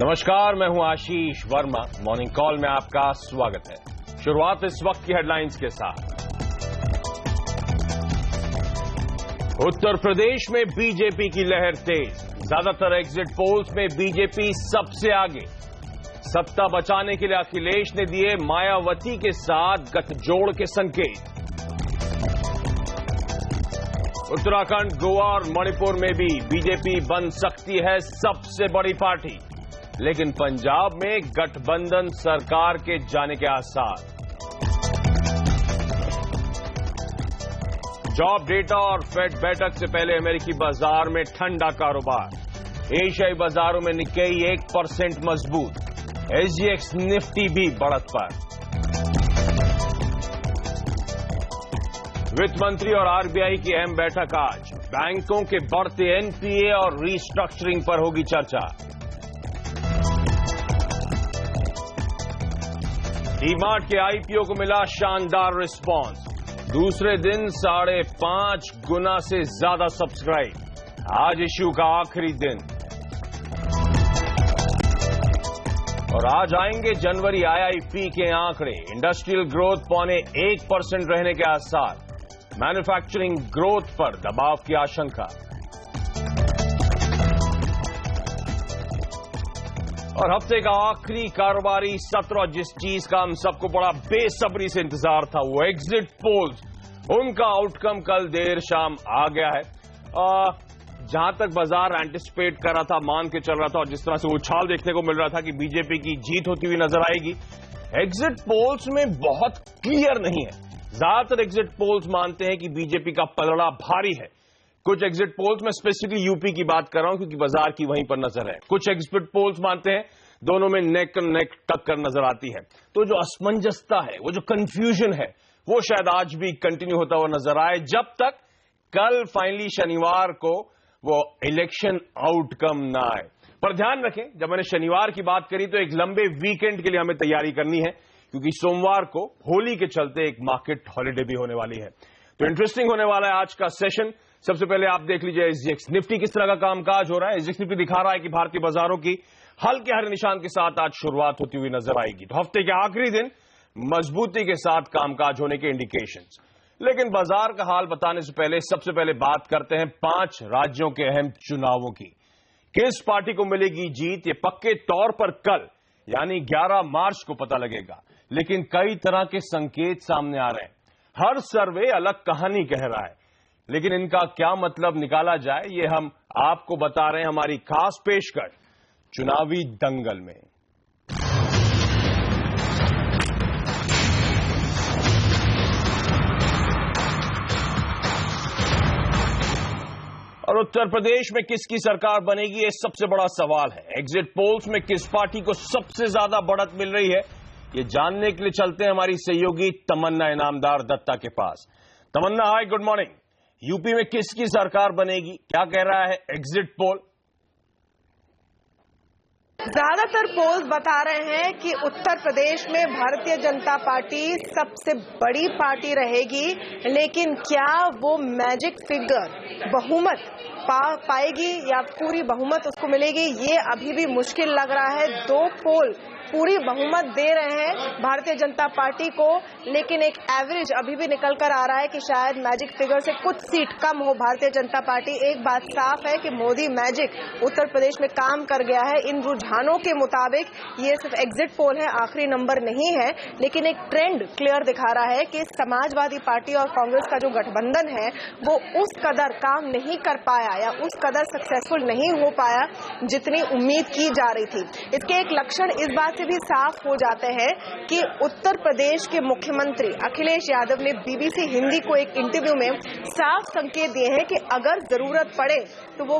नमस्कार, मैं हूं आशीष वर्मा। मॉर्निंग कॉल में आपका स्वागत है। शुरुआत इस वक्त की हेडलाइंस के साथ। उत्तर प्रदेश में बीजेपी की लहर तेज, ज्यादातर एग्जिट पोल्स में बीजेपी सबसे आगे। सत्ता बचाने के लिए अखिलेश ने दिए मायावती के साथ गठजोड़ के संकेत। उत्तराखंड, गोवा और मणिपुर में भी बीजेपी बन सकती है सबसे बड़ी पार्टी, लेकिन पंजाब में गठबंधन सरकार के जाने के आसार। जॉब डेटा और फेड बैठक से पहले अमेरिकी बाजार में ठंडा कारोबार। एशियाई बाजारों में निक्केई 1% मजबूत। एसजीएक्स निफ्टी भी बढ़त पर। वित्त मंत्री और आरबीआई की अहम बैठक आज। बैंकों के बढ़ते एनपीए और रीस्ट्रक्चरिंग पर होगी चर्चा। डीमार्ट के आईपीओ को मिला शानदार रिस्पांस। दूसरे दिन 5.5 गुना से ज्यादा सब्सक्राइब। आज इश्यू का आखिरी दिन और आज आएंगे जनवरी आईआईपी के आंकड़े। इंडस्ट्रियल ग्रोथ 0.1% रहने के आसार। मैन्युफैक्चरिंग ग्रोथ पर दबाव की आशंका। और हफ्ते का आखिरी कारोबारी सत्र, और जिस चीज का हम सबको बड़ा बेसब्री से इंतजार था, वो एग्जिट पोल्स। उनका आउटकम कल देर शाम आ गया है। जहां तक बाजार एंटिसिपेट कर रहा था, मान के चल रहा था, और जिस तरह से उछाल देखने को मिल रहा था कि बीजेपी की जीत होती हुई नजर आएगी, एग्जिट पोल्स में बहुत क्लियर नहीं है। ज्यादातर एग्जिट पोल्स मानते हैं कि बीजेपी का पलड़ा भारी है। कुछ एग्जिट पोल्स में स्पेसिफिकली यूपी की बात कर रहा हूं क्योंकि बाजार की वहीं पर नजर है। कुछ एग्जिट पोल्स मानते हैं दोनों में नेक नेक टक्कर नजर आती है। तो जो असमंजसता है, वो जो कंफ्यूजन है, वो शायद आज भी कंटिन्यू होता हुआ नजर आए, जब तक कल फाइनली शनिवार को वो इलेक्शन आउटकम ना आए। पर ध्यान रखें, जब मैंने शनिवार की बात करी तो एक लंबे वीकेंड के लिए हमें तैयारी करनी है, क्योंकि सोमवार को होली के चलते एक मार्केट हॉलिडे भी होने वाली है। तो इंटरेस्टिंग होने वाला है आज का सेशन। सबसे पहले आप देख लीजिए एसजीएक्स निफ्टी किस तरह का कामकाज हो रहा है। एसजीएक्स निफ्टी दिखा रहा है कि भारतीय बाजारों की हल्के हरे निशान के साथ आज शुरुआत होती हुई नजर आएगी। तो हफ्ते के आखिरी दिन मजबूती के साथ कामकाज होने के इंडिकेशंस। लेकिन बाजार का हाल बताने से पहले सबसे पहले बात करते हैं 5 राज्यों के अहम चुनावों की। किस पार्टी को मिलेगी जीत, ये पक्के तौर पर कल यानी 11 मार्च को पता लगेगा। लेकिन कई तरह के संकेत सामने आ रहे हैं। हर सर्वे अलग कहानी कह रहा है, लेकिन इनका क्या मतलब निकाला जाए, ये हम आपको बता रहे हैं हमारी खास पेशकश चुनावी दंगल में। और उत्तर प्रदेश में किसकी सरकार बनेगी, ये सबसे बड़ा सवाल है। एग्जिट पोल्स में किस पार्टी को सबसे ज्यादा बढ़त मिल रही है, ये जानने के लिए चलते हैं हमारी सहयोगी तमन्ना इनामदार दत्ता के पास। तमन्ना, हाय, गुड मॉर्निंग। यूपी में किसकी सरकार बनेगी, क्या कह रहा है एग्जिट पोल? ज्यादातर पोल्स बता रहे हैं कि उत्तर प्रदेश में भारतीय जनता पार्टी सबसे बड़ी पार्टी रहेगी, लेकिन क्या वो मैजिक फिगर बहुमत पाएगी या पूरी बहुमत उसको मिलेगी, ये अभी भी मुश्किल लग रहा है। 2 पोल पूरी बहुमत दे रहे हैं भारतीय जनता पार्टी को, लेकिन एक एवरेज अभी भी निकल कर आ रहा है कि शायद मैजिक फिगर से कुछ सीट कम हो भारतीय जनता पार्टी। एक बात साफ है कि मोदी मैजिक उत्तर प्रदेश में काम कर गया है। इन रुझानों के मुताबिक ये सिर्फ एग्जिट पोल है, आखिरी नंबर नहीं है, लेकिन एक ट्रेंड क्लियर दिखा रहा है कि समाजवादी पार्टी और कांग्रेस का जो गठबंधन है वो उस कदर काम नहीं कर पाया या उस कदर सक्सेसफुल नहीं हो पाया जितनी उम्मीद की जा रही थी। इसके एक लक्षण इस बात भी साफ हो जाते हैं कि उत्तर प्रदेश के मुख्यमंत्री अखिलेश यादव ने बीबीसी हिंदी को एक इंटरव्यू में साफ संकेत दिए हैं कि अगर जरूरत पड़े तो वो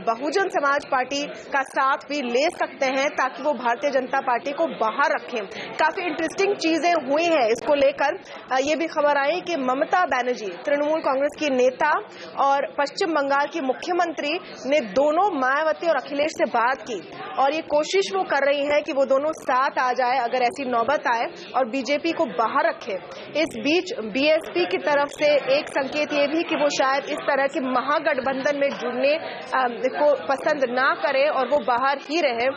बहुजन समाज पार्टी का साथ भी ले सकते हैं ताकि वो भारतीय जनता पार्टी को बाहर रखें। काफी इंटरेस्टिंग चीजें हुई हैं इसको लेकर। ये भी खबर आई कि ममता बनर्जी, तृणमूल कांग्रेस की नेता और पश्चिम बंगाल की मुख्यमंत्री, ने दोनों मायावती और अखिलेश से बात की और ये कोशिश वो कर रही है कि वो दोनों साथ आ जाए अगर ऐसी नौबत आए और बीजेपी को बाहर रखे। इस बीच बीएसपी की तरफ से एक संकेत ये भी कि वो शायद इस तरह के महागठबंधन में जुड़ने को पसंद ना करे और वो बाहर ही रहे।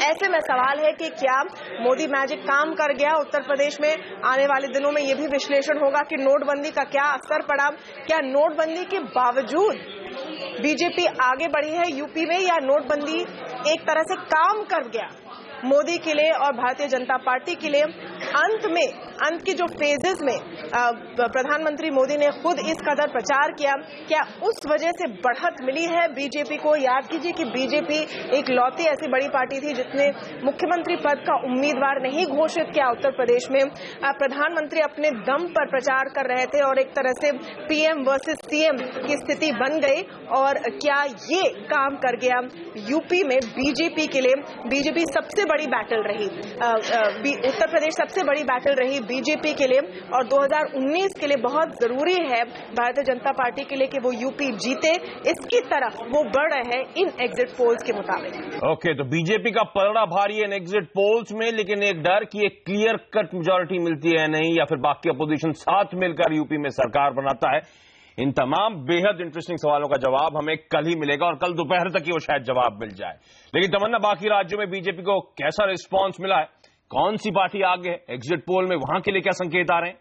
ऐसे में सवाल है कि क्या मोदी मैजिक काम कर गया उत्तर प्रदेश में। आने वाले दिनों में यह भी विश्लेषण होगा कि नोटबंदी का क्या असर पड़ा, क्या नोटबंदी के बावजूद बीजेपी आगे बढ़ी है यूपी में, या नोटबंदी एक तरह से काम कर गया मोदी के लिए और भारतीय जनता पार्टी के लिए। अंत के जो फेजेस में प्रधानमंत्री मोदी ने खुद इस कदर प्रचार किया, क्या उस वजह से बढ़त मिली है बीजेपी को। याद कीजिए कि बीजेपी एक लौती ऐसी बड़ी पार्टी थी जिसने मुख्यमंत्री पद का उम्मीदवार नहीं घोषित किया उत्तर प्रदेश में। प्रधानमंत्री अपने दम पर प्रचार कर रहे थे और एक तरह से पीएम वर्सेस सीएम की स्थिति बन गई। और क्या ये काम कर गया यूपी में बीजेपी के लिए। बीजेपी सबसे बड़ी बैटल रही, उत्तर प्रदेश सबसे बड़ी बैटल रही बीजेपी के लिए, और 2019 के लिए बहुत जरूरी है भारतीय जनता पार्टी के लिए कि वो यूपी जीते। इसकी तरफ वो बढ़ रहे हैं इन एग्जिट पोल्स के मुताबिक। ओके, तो बीजेपी का पलड़ा भारी है इन एग्जिट पोल्स में, लेकिन एक डर कि एक क्लियर कट मेजॉरिटी मिलती है नहीं, या फिर बाकी अपोजिशन साथ मिलकर यूपी में सरकार बनाता है। इन तमाम बेहद इंटरेस्टिंग सवालों का जवाब हमें कल ही मिलेगा, और कल दोपहर तक ही वो शायद जवाब मिल जाए। लेकिन तमन्ना, बाकी राज्यों में बीजेपी को कैसा रिस्पांस मिला है, कौन सी पार्टी आगे है एग्जिट पोल में, वहां के लिए क्या संकेत आ रहे हैं?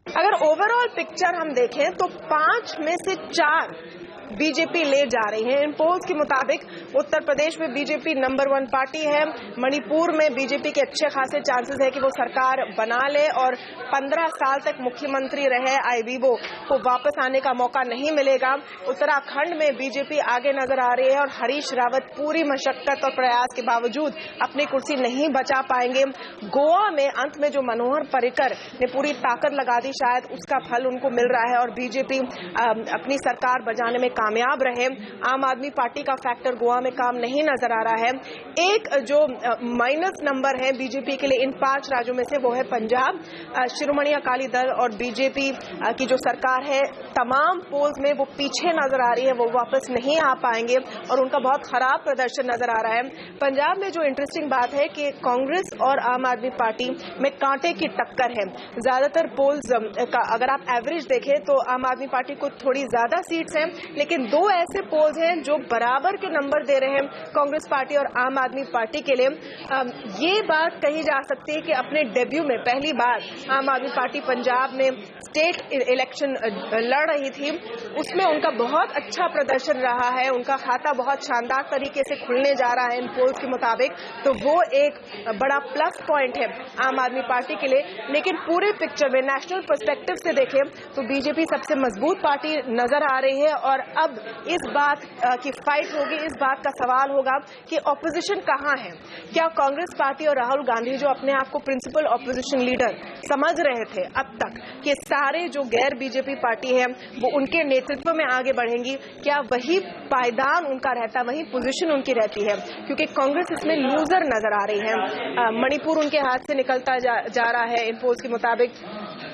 अगर ओवरऑल पिक्चर हम देखें तो 5 में से 4 बीजेपी ले जा रही है इन पोल्स के मुताबिक। उत्तर प्रदेश में बीजेपी नंबर 1 पार्टी है। मणिपुर में बीजेपी के अच्छे खासे चांसेस है कि वो सरकार बना ले और 15 साल तक मुख्यमंत्री रहे आईबीबो को वापस आने का मौका नहीं मिलेगा। उत्तराखंड में बीजेपी आगे नजर आ रही है और हरीश रावत पूरी मशक्कत और प्रयास के बावजूद अपनी कुर्सी नहीं बचा पाएंगे। गोवा में अंत में जो मनोहर पर्रिकर ने पूरी ताकत लगा दी, शायद उसका फल उनको मिल रहा है और बीजेपी अपनी सरकार बचाने में कामयाब रहे। आम आदमी पार्टी का फैक्टर गोवा में काम नहीं नजर आ रहा है। एक जो माइनस नंबर है बीजेपी के लिए इन 5 राज्यों में से, वो है पंजाब। शिरोमणि अकाली दल और बीजेपी की जो सरकार है, तमाम पोल्स में वो पीछे नजर आ रही है, वो वापस नहीं आ पाएंगे और उनका बहुत खराब प्रदर्शन नजर आ रहा है। पंजाब में जो इंटरेस्टिंग बात है कि कांग्रेस और आम आदमी पार्टी में कांटे की टक्कर है। ज्यादातर पोल्स का अगर आप एवरेज देखें तो आम आदमी पार्टी को थोड़ी ज्यादा सीट्स हैं, लेकिन 2 ऐसे पोल्स हैं जो बराबर के नंबर दे रहे हैं कांग्रेस पार्टी और आम आदमी पार्टी के लिए। ये बात कही जा सकती है कि अपने डेब्यू में पहली बार आम आदमी पार्टी पंजाब में स्टेट इलेक्शन लड़ रही थी, उसमें उनका बहुत अच्छा प्रदर्शन रहा है। उनका खाता बहुत शानदार तरीके से खुलने जा रहा है इन पोल्स के मुताबिक, तो वो एक बड़ा प्लस पॉइंट है आम आदमी पार्टी के लिए। लेकिन पूरे पिक्चर में नेशनल पर्सपेक्टिव से देखें तो बीजेपी सबसे मजबूत पार्टी नजर आ रही है। और अब इस बात की फाइट होगी, इस बात का सवाल होगा कि ऑपोजिशन कहां है। क्या कांग्रेस पार्टी और राहुल गांधी, जो अपने आप को प्रिंसिपल ऑपोजिशन लीडर समझ रहे थे अब तक, कि सारे जो गैर बीजेपी पार्टी है वो उनके नेतृत्व में आगे बढ़ेंगी, क्या वही पायदान उनका रहता, वही पोजीशन उनकी रहती है? क्योंकि कांग्रेस इसमें लूजर नजर आ रही है। मणिपुर उनके हाथ से निकलता जा रहा है इन पोल्स के मुताबिक।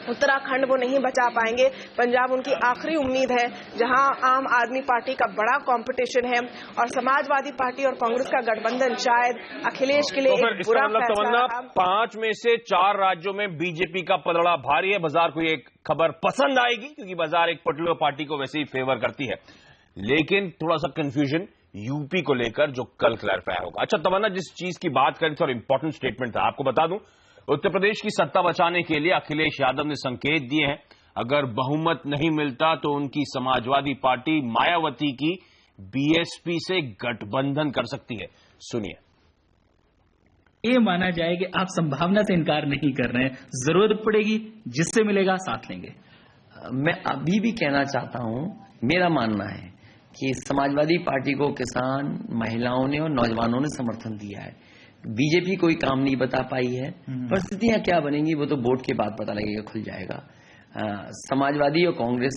उत्तराखंड वो नहीं बचा पाएंगे। पंजाब उनकी आखिरी उम्मीद है जहां आम आदमी पार्टी का बड़ा कंपटीशन है, और समाजवादी पार्टी और कांग्रेस का गठबंधन शायद अखिलेश के लिए एक बुरा फैसला। 5 में से 4 राज्यों में बीजेपी का पलड़ा भारी है। बाजार को एक खबर पसंद आएगी क्योंकि बाजार एक पर्टिकुलर पार्टी को वैसे ही फेवर करती है, लेकिन थोड़ा सा कंफ्यूजन यूपी को लेकर जो कल क्लैरिफाई होगा। अच्छा तमन्ना, जिस चीज की बात करें थी और इंपॉर्टेंट स्टेटमेंट था, आपको बता दूं, उत्तर प्रदेश की सत्ता बचाने के लिए अखिलेश यादव ने संकेत दिए हैं, अगर बहुमत नहीं मिलता तो उनकी समाजवादी पार्टी मायावती की बीएसपी से गठबंधन कर सकती है। सुनिए। ये माना जाए कि आप संभावना से इनकार नहीं कर रहे हैं, जरूरत पड़ेगी जिससे मिलेगा साथ लेंगे। मैं अभी भी कहना चाहता हूं, मेरा मानना है कि समाजवादी पार्टी को किसान, महिलाओं ने और नौजवानों ने समर्थन दिया है। बीजेपी कोई काम नहीं बता पाई है। परिस्थितियां क्या बनेंगी वो तो वोट के बाद पता लगेगा, खुल जाएगा। समाजवादी और कांग्रेस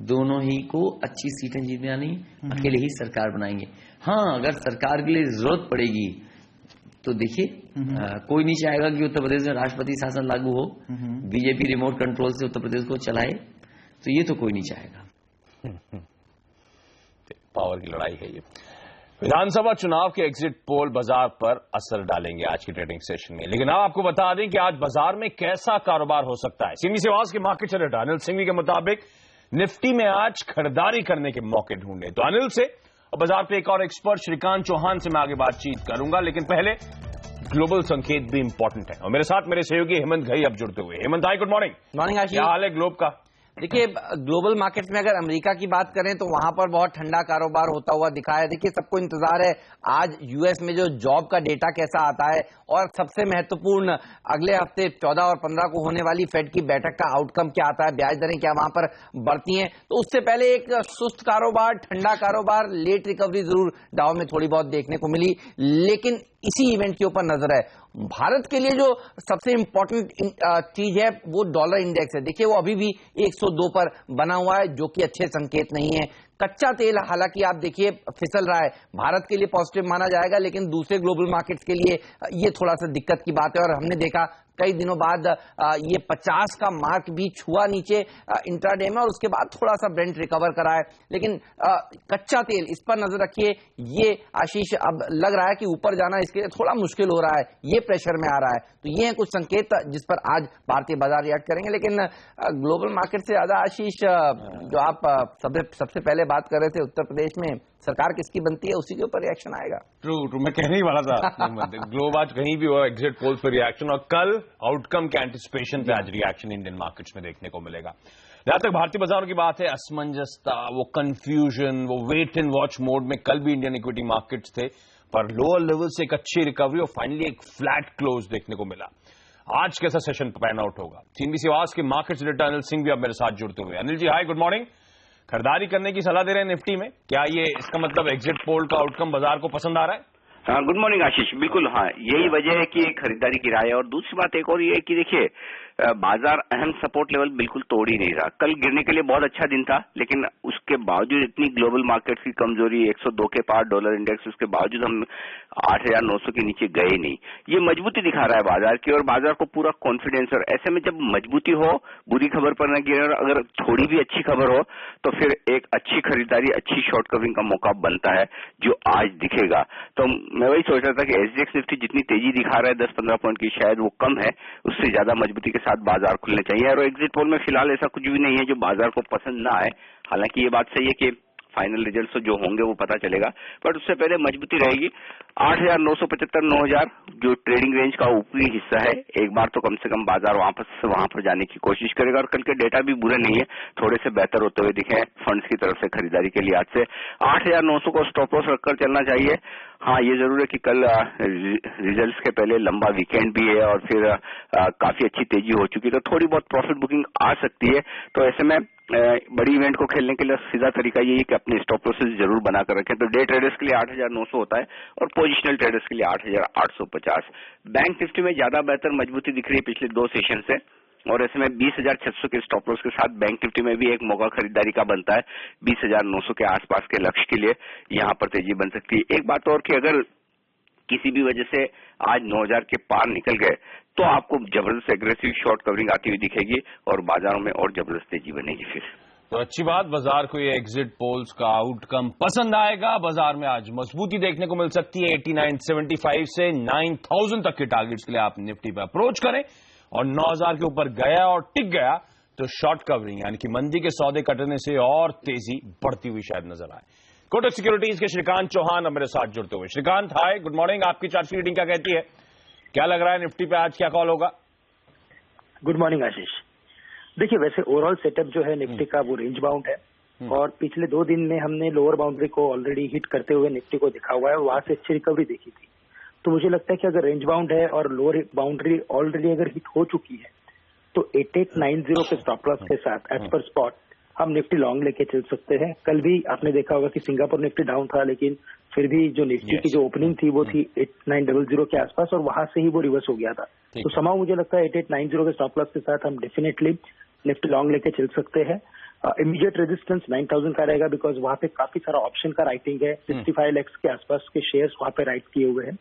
दोनों ही को अच्छी सीटें जीतनी, अकेले ही सरकार बनाएंगे। हाँ, अगर सरकार के लिए जरूरत पड़ेगी तो देखिए, कोई नहीं चाहेगा कि उत्तर प्रदेश में राष्ट्रपति शासन लागू हो, बीजेपी रिमोट कंट्रोल से उत्तर प्रदेश को चलाए, तो ये तो कोई नहीं चाहेगा। पावर की लड़ाई है ये। विधानसभा चुनाव के एग्जिट पोल बाजार पर असर डालेंगे आज की ट्रेडिंग सेशन में, लेकिन अब आपको बता दें कि आज बाजार में कैसा कारोबार हो सकता है। सिमी सेवाज के मार्केट एडिटर अनिल सिंघवी के मुताबिक निफ्टी में आज खरीदारी करने के मौके ढूंढे, तो अनिल से और बाजार पे एक और एक्सपर्ट श्रीकांत चौहान से मैं आगे बातचीत करूंगा, लेकिन पहले ग्लोबल संकेत भी इंपॉर्टेंट है और मेरे साथ मेरे सहयोगी हेमंत घई अब जुड़ते हुए। हेमंत भाई गुड मॉर्निंग। मॉर्निंग आशीष। क्या हाल है ग्लोब का? देखिए, ग्लोबल मार्केट्स में अगर अमेरिका की बात करें तो वहां पर बहुत ठंडा कारोबार होता हुआ दिखा है। देखिए, सबको इंतजार है आज यूएस में जो जॉब का डेटा कैसा आता है और सबसे महत्वपूर्ण अगले हफ्ते 14 और 15 को होने वाली फेड की बैठक का आउटकम क्या आता है, ब्याज दरें क्या वहां पर बढ़ती हैं। तो उससे पहले एक सुस्त कारोबार, ठंडा कारोबार, लेट रिकवरी जरूर डाउ में थोड़ी बहुत देखने को मिली, लेकिन इसी इवेंट के ऊपर नजर है। भारत के लिए जो सबसे इंपॉर्टेंट चीज है वो डॉलर इंडेक्स है। देखिए, वो अभी भी 102 पर बना हुआ है, जो कि अच्छे संकेत नहीं है। कच्चा तेल हालांकि आप देखिए फिसल रहा है, भारत के लिए पॉजिटिव माना जाएगा, लेकिन दूसरे ग्लोबल मार्केट्स के लिए ये थोड़ा सा दिक्कत की बात है। और हमने देखा कई दिनों बाद ये 50 का मार्क भी छुआ नीचे इंट्राडे में और उसके बाद थोड़ा सा ब्रेंट रिकवर करा है। लेकिन कच्चा तेल, इस पर नजर रखिए। ये आशीष अब लग रहा है कि ऊपर जाना इसके लिए थोड़ा मुश्किल हो रहा है, ये प्रेशर में आ रहा है। तो ये है कुछ संकेत जिस पर आज भारतीय बाजार रिएक्ट करेंगे। लेकिन ग्लोबल मार्केट से ज्यादा आशीष, जो आप सबसे पहले बात कर रहे थे, उत्तर प्रदेश में सरकार किसकी बनती है उसी के ऊपर रिएक्शन आएगा। ट्रू, मैं कहने ही वाला था। ग्लोब आज कहीं भी हो, एग्जिट पोल्स पर रिएक्शन और कल आउटकम के एंटिसिपेशन पे आज रिएक्शन इंडियन मार्केट्स में देखने को मिलेगा। जहां तक भारतीय बाजारों की बात है, असमंजसता, वो कंफ्यूजन, वो वेट एंड वॉच मोड में कल भी इंडियन इक्विटी मार्केट्स थे, पर लोअर लेवल से एक अच्छी रिकवरी और फाइनली एक फ्लैट क्लोज देखने को मिला। आज कैसा सेशन पैन आउट होगा? सीएनबीसी आवाज के मार्केट्स एडिटर अनिल सिंह भी अब मेरे साथ जुड़ते हुए। अनिल जी हाय, गुड मॉर्निंग। खरीदारी करने की सलाह दे रहे हैं निफ्टी में, क्या ये इसका मतलब एग्जिट पोल का आउटकम बाजार को पसंद आ रहा है? हाँ, गुड मॉर्निंग आशीष। बिल्कुल, हाँ, यही वजह है कि खरीदारी की राय है। और दूसरी बात एक और ये है कि देखिए, बाजार अहम सपोर्ट लेवल बिल्कुल तोड़ ही नहीं रहा। कल गिरने के लिए बहुत अच्छा दिन था, लेकिन उसके बावजूद इतनी ग्लोबल मार्केट्स की कमजोरी, 102 के पार डॉलर इंडेक्स, उसके बावजूद हम 8,900 के नीचे गए नहीं। ये मजबूती दिखा रहा है बाजार की और बाजार को पूरा कॉन्फिडेंस। और ऐसे में जब मजबूती हो, बुरी खबर पर न गिरे और अगर थोड़ी भी अच्छी खबर हो तो फिर एक अच्छी खरीदारी, अच्छी शॉर्ट कवरिंग का मौका बनता है, जो आज दिखेगा। तो मैं वही सोच रहा था कि एसजीएक्स निफ्टी जितनी तेजी दिखा रहा है 10-15 पॉइंट की, शायद वो कम है, उससे ज्यादा मजबूती के साथ बाजार खुलने चाहिए। और एग्जिट पोल में फिलहाल ऐसा कुछ भी नहीं है जो बाजार को पसंद ना आए। हालांकि ये बात सही है कि फाइनल रिजल्ट्स जो होंगे वो पता चलेगा, बट उससे पहले मजबूती रहेगी। 8,975 9,000 जो ट्रेडिंग रेंज का ऊपरी हिस्सा है, एक बार तो कम से कम बाजार वहां पर जाने की कोशिश करेगा। और कल के डेटा भी बुरे नहीं है, थोड़े से बेहतर होते हुए दिखे फंड्स की तरफ से खरीदारी के लिए। आज से 8,900 को स्टॉप लॉस रखकर चलना चाहिए। हाँ, ये जरूर है कि कल रिजल्ट्स के पहले लंबा वीकेंड भी है और फिर काफी अच्छी तेजी हो चुकी है, तो थोड़ी बहुत प्रॉफिट बुकिंग आ सकती है। तो ऐसे में बड़ी इवेंट को खेलने के लिए सीधा तरीका यही है कि अपने स्टॉप लॉसेस जरूर बनाकर रखें। तो डे ट्रेडर्स के लिए 8,900 होता है और पोजिशनल ट्रेडर्स के लिए 8,850। बैंक निफ्टी में ज्यादा बेहतर मजबूती दिख रही है पिछले 2 सेशन से, और ऐसे में 20,600 के स्टॉप लॉस के साथ बैंक निफ्टी में भी एक मौका खरीदारी का बनता है। 20,900 के आसपास के लक्ष्य के लिए यहाँ पर तेजी बन सकती है। एक बात और कि अगर किसी भी वजह से आज 9,000 के पार निकल गए तो आपको जबरदस्त एग्रेसिव शॉर्ट कवरिंग आती हुई दिखेगी और बाजारों में और जबरदस्त तेजी बनेगी। फिर तो अच्छी बात, बाजार को ये एग्जिट पोल्स का आउटकम पसंद आएगा। बाजार में आज मजबूती देखने को मिल सकती है। 8975 से 9,000 तक के टारगेट्स के लिए आप निफ्टी पे अप्रोच करें और 9,000 के ऊपर गया और टिक गया तो शॉर्ट कवरिंग यानी कि मंदी के सौदे कटने से और तेजी बढ़ती हुई शायद नजर आए। कोटक सिक्योरिटीज के श्रीकांत चौहान अब मेरे साथ जुड़ते हुए। श्रीकांत हाय, गुड मॉर्निंग। आपकी चार्ट रीडिंग क्या कहती है? क्या लग रहा है निफ्टी पे आज क्या कॉल होगा? गुड मॉर्निंग आशीष। देखिए, वैसे ओवरऑल सेटअप जो है निफ्टी का वो रेंज बाउंड है और पिछले 2 दिन में हमने लोअर बाउंड्री को ऑलरेडी हिट करते हुए निफ्टी को दिखा हुआ है, वहां से अच्छी रिकवरी देखी थी। तो मुझे लगता है कि अगर रेंज बाउंड है और लोअर बाउंड्री ऑलरेडी अगर हिट हो चुकी है तो 8890 के स्टॉप लॉस के साथ एज पर स्पॉट हम निफ्टी लॉन्ग लेके चल सकते हैं। कल भी आपने देखा होगा कि सिंगापुर निफ्टी डाउन था, लेकिन फिर भी जो निफ्टी की जो ओपनिंग थी वो थी 8900 के आसपास और वहां से ही वो रिवर्स हो गया था। तो समाव मुझे लगता है 8890 के स्टॉप लॉस के साथ हम डेफिनेटली निफ्टी लॉन्ग लेके चल सकते हैं। इमीडिएट रेजिस्टेंस 9,000 का रहेगा, बिकॉज वहां पे काफी सारा ऑप्शन का राइटिंग है। 65 लाख के आसपास के शेयर्स वहां पे राइट किए हुए हैं,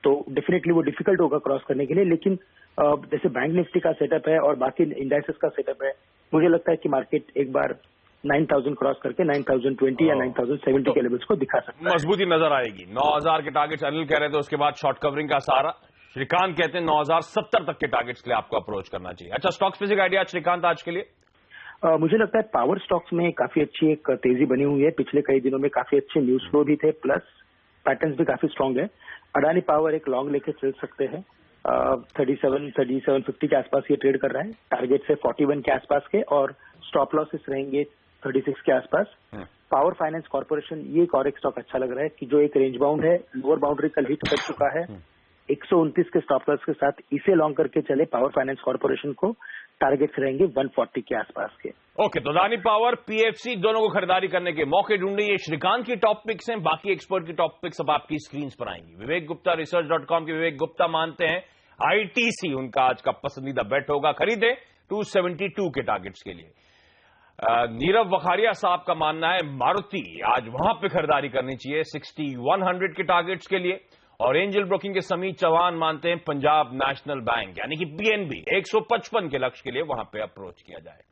तो डेफिनेटली वो डिफिकल्ट होगा क्रॉस करने के लिए। लेकिन जैसे बैंक निफ्टी का सेटअप है और बाकी इंडाइसेस का सेटअप है, मुझे लगता है कि मार्केट एक बार 9,000 क्रॉस करके 9,020 या 9,070 के लेवल्स को दिखा सकता है। मजबूती नजर आएगी। 9,000 के टारगेट्स अनिल कह रहे थे, उसके बाद शॉर्ट कवरिंग का सहारा। श्रीकांत कहते हैं 9,070 तक के टारगेट्स के लिए आपको अप्रोच करना चाहिए। अच्छा, स्टॉक स्पेसिफिक आइडिया श्रीकांत आज के लिए? मुझे लगता है पावर स्टॉक्स में काफी अच्छी एक तेजी बनी हुई है। पिछले कई दिनों में काफी अच्छे न्यूज फ्लो भी थे, प्लस पैटर्न्स भी काफी स्ट्रांग है। अडानी पावर एक लॉन्ग लेके चल सकते हैं। 3750 के आसपास ये ट्रेड कर रहा है, टारगेट से 41 के आसपास के, और स्टॉप लॉसेस रहेंगे 36 के आसपास। पावर फाइनेंस कॉर्पोरेशन ये एक और एक स्टॉक अच्छा लग रहा है कि जो एक रेंज बाउंड है, लोअर बाउंड्री कल हिट कर चुका है। 129 के स्टॉप लॉस के साथ इसे लॉन्ग करके चले पावर फाइनेंस कॉर्पोरेशन को, टारगेट्स रहेंगे 140 के आसपास के। ओके, तो अडानी पावर, पीएफसी दोनों को खरीदारी करने के मौके ढूंढे। ये श्रीकांत की टॉप पिक्स हैं, बाकी एक्सपर्ट की टॉप पिक्स अब आपकी स्क्रीन पर आएंगी। विवेक गुप्ता research.com के विवेक गुप्ता मानते हैं आईटीसी उनका आज का पसंदीदा बेट होगा, खरीदे 272 के टारगेट्स के लिए। नीरव वखारिया साहब का मानना है मारुति आज वहां पे खरीदारी करनी चाहिए 6100 के टारगेट्स के लिए। और एंजल ब्रोकिंग के समीत चौहान मानते हैं पंजाब नेशनल बैंक यानी कि पीएनबी 155 के लक्ष्य के लिए वहां पे अप्रोच किया जाए।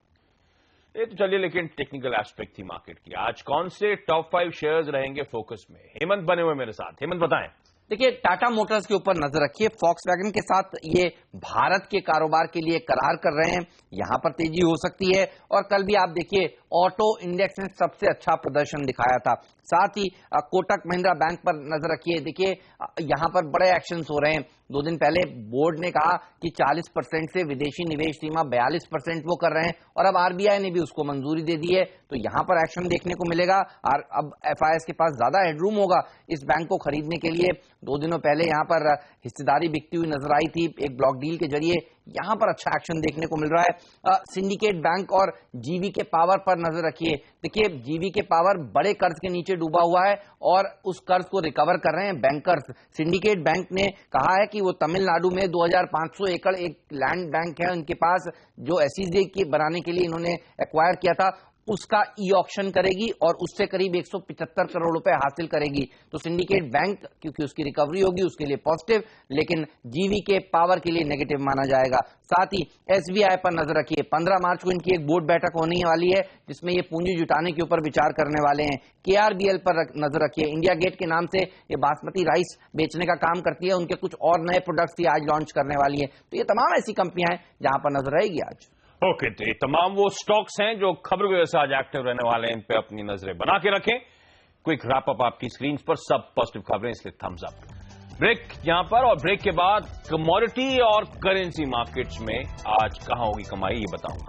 ये तो चलिए, लेकिन टेक्निकल एस्पेक्ट थी मार्केट की। आज कौन से टॉप 5 शेयर्स रहेंगे फोकस में? हेमंत बने हुए मेरे साथ। हेमंत बताएं। देखिए, टाटा मोटर्स के ऊपर नजर रखिए। फॉक्सवैगन के साथ ये भारत के कारोबार के लिए करार कर रहे हैं, यहां पर तेजी हो सकती है। और कल भी आप देखिए ऑटो इंडेक्स ने सबसे अच्छा प्रदर्शन दिखाया था। साथ ही कोटक महिंद्रा बैंक पर नजर रखिए। देखिए यहां पर बड़े एक्शंस हो रहे हैं। 2 दिन पहले बोर्ड ने कहा कि 40% से विदेशी निवेश सीमा 42% वो कर रहे हैं, और अब आरबीआई ने भी उसको मंजूरी दे दी है। तो यहां पर एक्शन देखने को मिलेगा और अब एफआईएस के पास ज्यादा हेडरूम होगा इस बैंक को खरीदने के लिए। 2 दिनों पहले यहां पर हिस्सेदारी बिकती हुई नजर आई थी एक ब्लॉक डील के जरिए। यहां पर अच्छा एक्शन देखने को मिल रहा है। सिंडिकेट बैंक और जीवीके पावर पर नजर रखिए। देखिए जीवीके पावर बड़े कर्ज के नीचे डूबा हुआ है और उस कर्ज को रिकवर कर रहे हैं बैंकर्स। सिंडिकेट बैंक ने कहा है कि वो तमिलनाडु में 2500 एकड़ एक लैंड बैंक है उनके पास, जो एसईजेड की बनाने के लिए इन्होंने एक्वायर किया था, उसका ई ऑक्शन करेगी और उससे करीब 175 करोड़ रुपए हासिल करेगी। तो सिंडिकेट बैंक क्योंकि उसकी रिकवरी होगी उसके लिए पॉजिटिव, लेकिन जीवीके पावर के लिए नेगेटिव माना जाएगा। साथ ही एसबीआई पर नजर रखिए। 15 मार्च को इनकी एक बोर्ड बैठक होने वाली है जिसमें ये पूंजी जुटाने के ऊपर विचार करने वाले हैं। केआरबीएल पर नजर रखिए। इंडिया गेट के नाम से ये बासमती राइस बेचने का काम करती है, उनके कुछ और नए प्रोडक्ट्स ही आज लॉन्च करने वाली है। तो ये तमाम ऐसी कंपनियां हैं जहां पर नजर रहेगी आज। ओके, तो ये तमाम वो स्टॉक्स हैं जो खबरों की वजह से आज एक्टिव रहने वाले हैं, इन पे अपनी नजरें बना के रखें। क्विक रैप अप आपकी स्क्रीन पर, सब पॉजिटिव खबरें, इसलिए थम्स अप। ब्रेक यहां पर, और ब्रेक के बाद कमोडिटी और करेंसी मार्केट्स में आज कहां होगी कमाई ये बताऊंगा।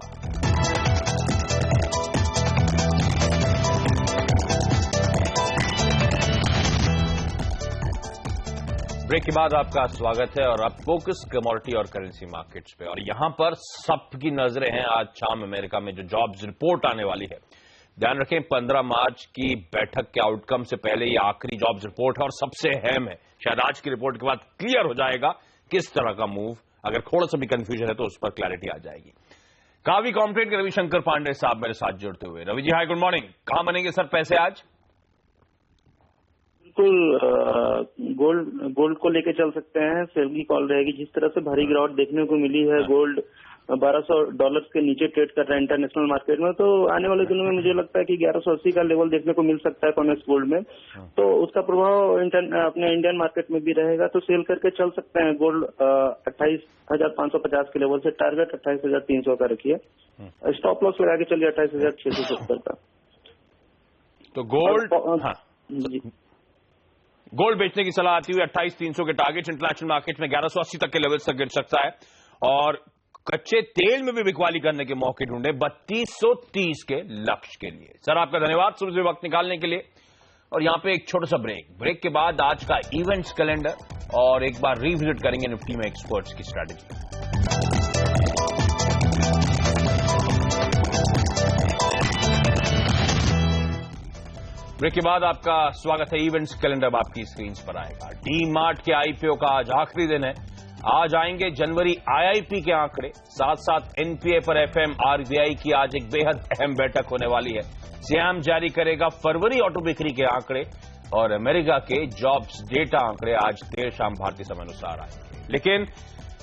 ब्रेक के बाद आपका स्वागत है और अब फोकस कमोडिटी और करेंसी मार्केट्स पे, और यहां पर सबकी नजरें हैं आज शाम अमेरिका में जो जॉब्स रिपोर्ट आने वाली है। ध्यान रखें 15 मार्च की बैठक के आउटकम से पहले ये आखिरी जॉब्स रिपोर्ट है और सबसे अहम है। शायद आज की रिपोर्ट के बाद क्लियर हो जाएगा किस तरह का मूव, अगर थोड़ा सा भी कंफ्यूजन है तो उस पर क्लैरिटी आ जाएगी। कावी कॉम्प्रेट के रविशंकर पांडे साहब मेरे साथ जुड़ते हुए। रवि जी हाय, गुड मॉर्निंग। कहां बनेंगे सर पैसे आज? गोल्ड को लेके चल सकते हैं, सेल की कॉल रहेगी। जिस तरह से भारी गिरावट देखने को मिली है, गोल्ड $1200 के नीचे ट्रेड कर रहा है इंटरनेशनल मार्केट में, तो आने वाले दिनों में मुझे लगता है कि 1180 का लेवल देखने को मिल सकता है कॉन्वेक्स गोल्ड में। तो उसका प्रभाव अपने इंडियन मार्केट में भी रहेगा, तो सेल करके चल सकते हैं। गोल्ड 28,550 के लेवल से टारगेट 28,300 का रखिए। स्टॉप लॉस लगा के चलिए 28,670 का। तो गोल्ड गोल्ड बेचने की सलाह आती हुई 28,300 के टारगेट। इंटरनेशनल मार्केट में 1180 तक के लेवल तक गिर सकता है, और कच्चे तेल में भी बिकवाली करने के मौके ढूंढे 3230 के लक्ष्य के लिए। सर आपका धन्यवाद सुबह से वक्त निकालने के लिए। और यहां पे एक छोटा सा ब्रेक के बाद आज का इवेंट्स कैलेंडर और एक बार रिविजिट करेंगे निफ्टी में एक्सपर्ट्स की स्ट्रैटेजी। ब्रेक के बाद आपका स्वागत है। इवेंट्स कैलेंडर आपकी स्क्रीन पर आएगा। डी मार्ट के आईपीओ का आज आखिरी दिन है। आज आएंगे जनवरी आईआईपी के आंकड़े, साथ साथ एनपीए पर एफएम। आरबीआई की आज एक बेहद अहम बैठक होने वाली है। सियाम जारी करेगा फरवरी ऑटो बिक्री के आंकड़े, और अमेरिका के जॉब्स डेटा आंकड़े आज देर शाम भारतीय समय अनुसार आएंगे। लेकिन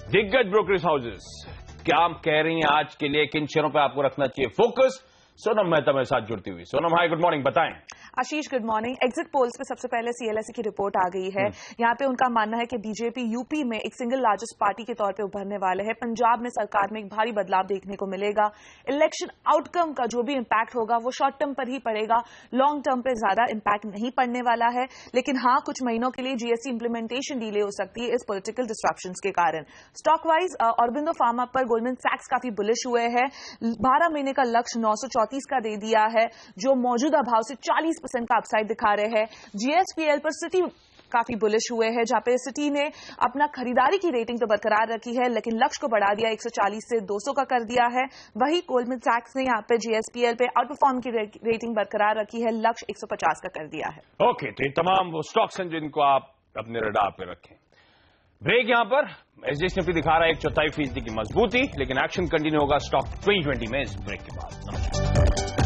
दिग्गज ब्रोकरेज हाउसेस क्या कह रही हैं आज के लिए, किन शेयरों पर आपको रखना चाहिए फोकस? सोनम मेहता मेरे साथ जुड़ती हुई। सोनम हाय, गुड मॉर्निंग, बताएं। आशीष, गुड मॉर्निंग। एग्जिट पोल्स पे सबसे पहले CLSE की रिपोर्ट आ गई है। यहाँ पे उनका मानना है कि बीजेपी यूपी में एक सिंगल लार्जेस्ट पार्टी के तौर पे उभरने वाले हैं। पंजाब में सरकार में एक भारी बदलाव देखने को मिलेगा। इलेक्शन आउटकम का जो भी इंपैक्ट होगा वो शॉर्ट टर्म पर ही पड़ेगा, लॉन्ग टर्म पे ज्यादा इंपैक्ट नहीं पड़ने वाला है। लेकिन हाँ, कुछ महीनों के लिए GST इंप्लीमेंटेशन डिले हो सकती है इस पॉलिटिकल डिस्ट्रप्शंस के कारण। स्टॉक वाइज ऑरोबिंदो फार्मा पर गोल्डमैन सैक्स काफी बुलिश हुए हैं। 12 महीने का लक्ष्य 934 का दे दिया है, जो मौजूदा भाव से 40% का अपसाइड दिखा रहे हैं। GSPL पर सिटी काफी बुलिश हुए हैं, जहां पे सिटी ने अपना खरीदारी की रेटिंग तो बरकरार रखी है, लेकिन लक्ष्य को बढ़ा दिया, 140 से 200 का कर दिया है। वही गोल्डमैन सैक्स ने यहाँ पे GSPL पे आउट परफॉर्म की रेटिंग बरकरार रखी है, लक्ष्य 150 का कर दिया है। ओके, तो ये तमाम वो स्टॉक्स हैं जिनको आप अपने रडार पे रखें। ब्रेक यहां पर SGX निफ्टी दिखा रहा है 1/4% की मजबूती, लेकिन एक्शन कंटिन्यू होगा स्टॉक 2020 में इस ब्रेक के बाद। नमस्कार।